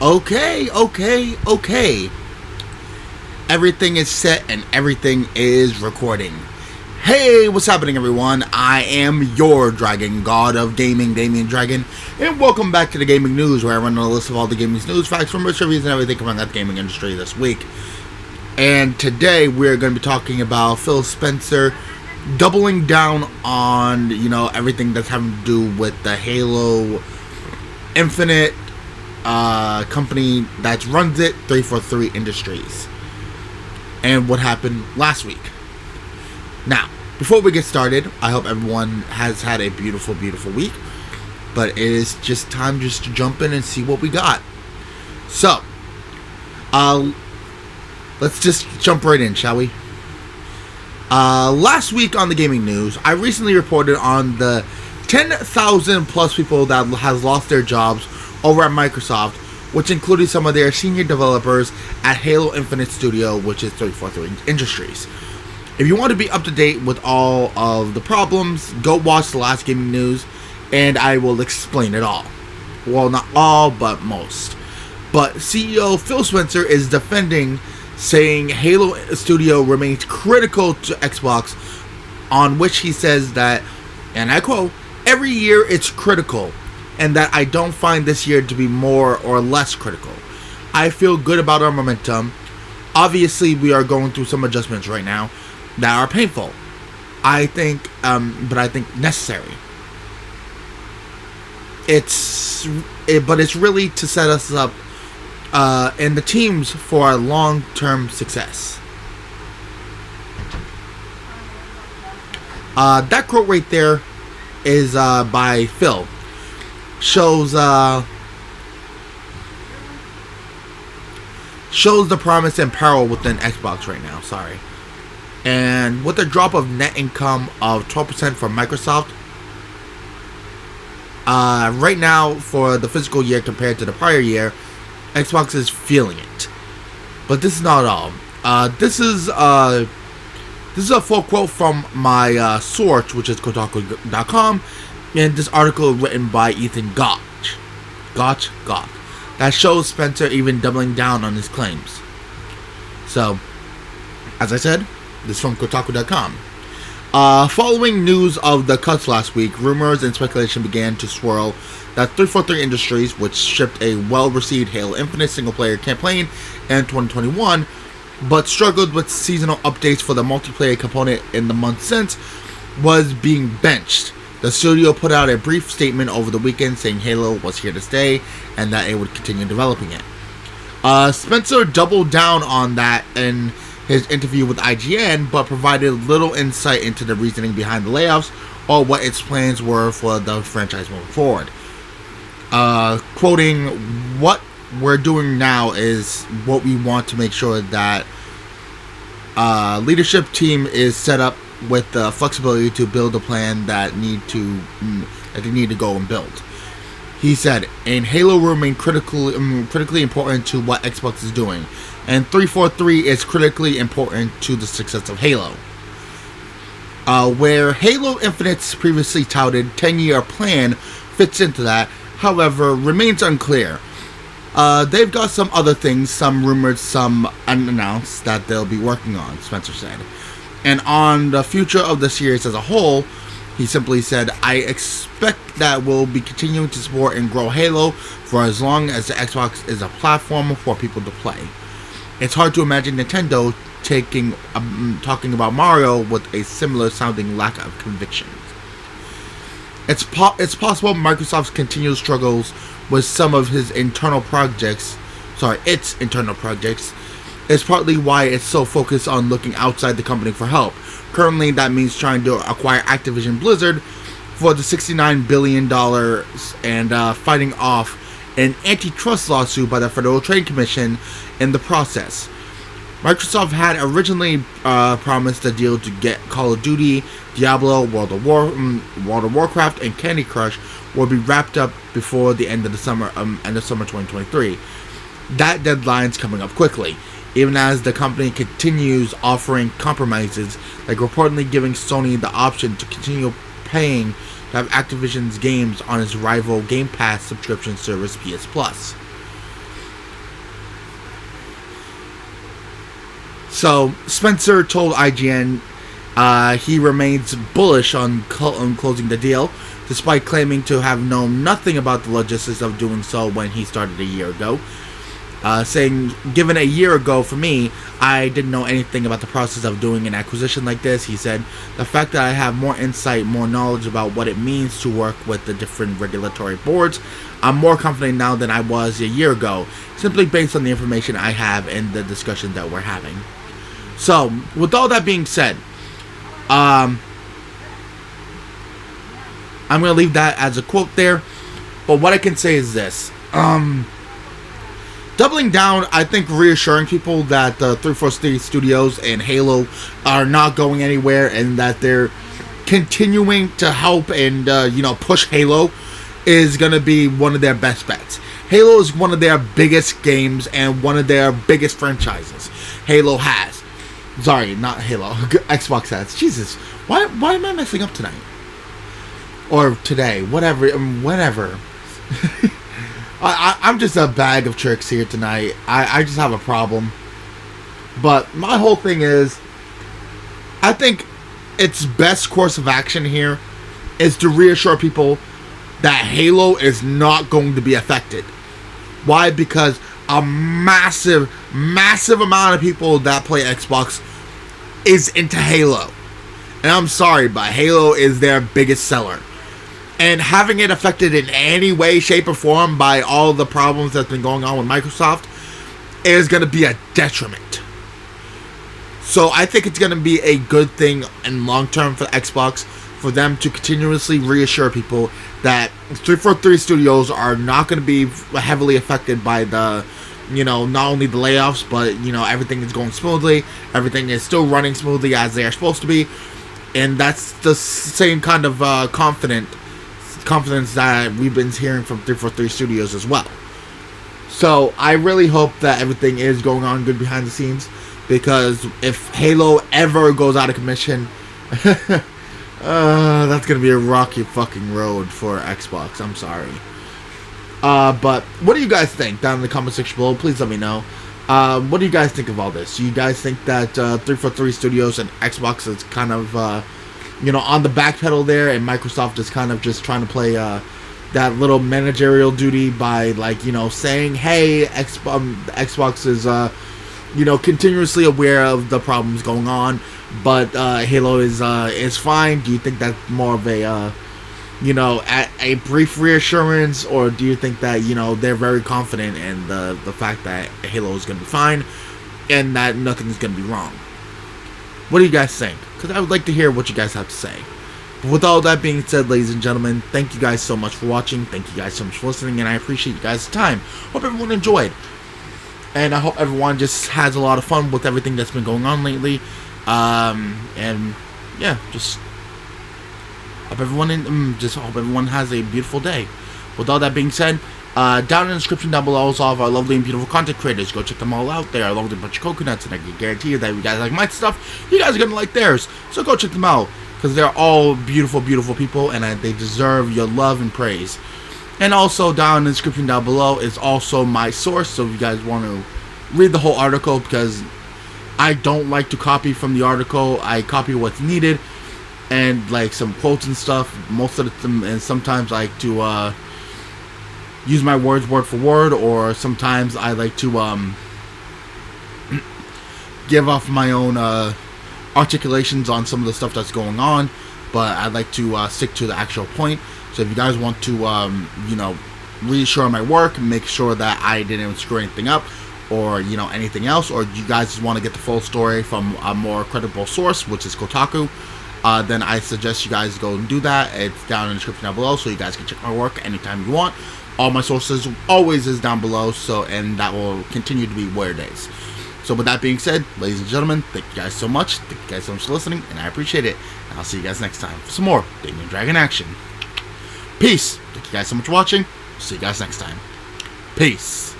Okay. Everything is set and everything is recording. Hey, what's happening, everyone? I am your dragon, god of gaming, Damian Dragon, and welcome back to the gaming news, where I run a list of all the gaming news, facts, rumors, reviews, and everything coming out of the gaming industry this week. And today we're going to be talking about Phil Spencer doubling down on, everything that's having to do with the Halo Infinite company that runs it, 343 Industries, and what happened last week. Now, before we get started, I hope everyone has had a beautiful, beautiful week, but it is just time to jump in and see what we got. So, let's just jump right in, shall we? Last week on the gaming news, I recently reported on the 10,000 plus people that has lost their jobs over at Microsoft, which included some of their senior developers at Halo Infinite Studio, which is 343 Industries. If you want to be up to date with all of the problems, go watch the last gaming news, and I will explain it all. Well, not all, but most. But CEO Phil Spencer is defending, saying Halo Studio remains critical to Xbox, on which he says that, and I quote, "Every year it's critical, and that I don't find this year to be more or less critical. I feel good about our momentum. Obviously, we are going through some adjustments right now that are painful. I think necessary. It's really to set us up and the teams for our long-term success." That quote right there is by Phil. Shows the promise and peril within Xbox right now. Sorry. And with a drop of net income of 12% from Microsoft, right now for the fiscal year compared to the prior year, Xbox is feeling it. But this is not all. This is a full quote from my source, which is Kotaku.com, and this article written by Ethan Gotch, that shows Spencer even doubling down on his claims. So, as I said, this is from Kotaku.com. Following news of the cuts last week, rumors and speculation began to swirl that 343 Industries, which shipped a well-received Halo Infinite single-player campaign in 2021, but struggled with seasonal updates for the multiplayer component in the months since, was being benched. The studio put out a brief statement over the weekend saying Halo was here to stay and that it would continue developing it. Spencer doubled down on that in his interview with IGN, but provided little insight into the reasoning behind the layoffs or what its plans were for the franchise moving forward. Quoting, "What we're doing now is what we want to make sure that leadership team is set up with the flexibility to build a plan that they need to go and build." He said, "And Halo will remain critically important to what Xbox is doing, and 343 is critically important to the success of Halo." Where Halo Infinite's previously touted 10-year plan fits into that, however, remains unclear. They've got some other things, some rumored, some unannounced, that they'll be working on, Spencer said. And on the future of the series as a whole, he simply said, "I expect that we'll be continuing to support and grow Halo for as long as the Xbox is a platform for people to play. It's hard to imagine Nintendo talking about Mario with a similar sounding lack of conviction. It's possible Microsoft's continual struggles with some of its internal projects is partly why it's so focused on looking outside the company for help. Currently, that means trying to acquire Activision Blizzard for the $69 billion and fighting off an antitrust lawsuit by the Federal Trade Commission in the process. Microsoft had originally promised a deal to get Call of Duty, Diablo, World of Warcraft, and Candy Crush will be wrapped up before the end of summer 2023. That deadline's coming up quickly, even as the company continues offering compromises, like reportedly giving Sony the option to continue paying to have Activision's games on its rival Game Pass subscription service PS Plus. So Spencer told IGN he remains bullish on closing the deal, despite claiming to have known nothing about the logistics of doing so when he started a year ago. Saying, given a year ago for me, I didn't know anything about the process of doing an acquisition like this. He said, the fact that I have more insight, more knowledge about what it means to work with the different regulatory boards, I'm more confident now than I was a year ago, simply based on the information I have and the discussion that we're having. So, with all that being said, I'm going to leave that as a quote there, but what I can say is this. Doubling down, I think reassuring people that 343 Studios and Halo are not going anywhere and that they're continuing to help and, push Halo is going to be one of their best bets. Halo is one of their biggest games and one of their biggest franchises. Halo has. Sorry, not Halo. Xbox has. Jesus, why am I messing up tonight? Or today, whatever. I'm just a bag of tricks here tonight. I just have a problem. But my whole thing is, I think its best course of action here is to reassure people that Halo is not going to be affected. Why? Because a massive amount of people that play Xbox is into Halo. And I'm sorry, but Halo is their biggest seller. And having it affected in any way, shape, or form by all the problems that's been going on with Microsoft is going to be a detriment. So I think it's going to be a good thing in long term for Xbox for them to continuously reassure people that 343 Studios are not going to be heavily affected by the, not only the layoffs, but, everything is going smoothly. Everything is still running smoothly as they are supposed to be. And that's the same kind of confidence that we've been hearing from 343 Studios as well. So I really hope that everything is going on good behind the scenes, because if Halo ever goes out of commission, that's gonna be a rocky fucking road for Xbox. I'm sorry. But what do you guys think? Down in the comment section below, please let me know. What do you guys think of all this? Do you guys think that 343 Studios and Xbox is kind of on the back pedal there, and Microsoft is kind of just trying to play that little managerial duty by, saying, hey, Xbox is continuously aware of the problems going on, but Halo is fine? Do you think that's more of a a brief reassurance, or do you think that they're very confident in the fact that Halo is going to be fine and that nothing's going to be wrong? What do you guys think? Because I would like to hear what you guys have to say. But with all that being said, ladies and gentlemen, thank you guys so much for watching. Thank you guys so much for listening, and I appreciate you guys' time. Hope everyone enjoyed. And I hope everyone just has a lot of fun with everything that's been going on lately. And yeah, just hope everyone has a beautiful day. With all that being said, down in the description down below is all of our lovely and beautiful content creators. Go check them all out. They are a lovely bunch of coconuts, and I can guarantee you that if you guys like my stuff, you guys are gonna like theirs. So go check them out, because they're all beautiful people, and they deserve your love and praise. And also down in the description down below is also my source, so if you guys want to read the whole article, because I don't like to copy from the article. I copy what's needed and like some quotes and stuff most of the time, and sometimes I like to use my words word for word, or sometimes I like to give off my own articulations on some of the stuff that's going on, but I'd like to stick to the actual point. So if you guys want to reassure my work, make sure that I didn't screw anything up, or anything else, or you guys just want to get the full story from a more credible source, which is Kotaku, then I suggest you guys go and do that. It's down in the description down below, so you guys can check my work anytime you want. All my sources always is down below, and that will continue to be where it is. So with that being said, ladies and gentlemen, thank you guys so much. Thank you guys so much for listening, and I appreciate it. And I'll see you guys next time for some more Damian Dragon action. Peace. Thank you guys so much for watching. See you guys next time. Peace.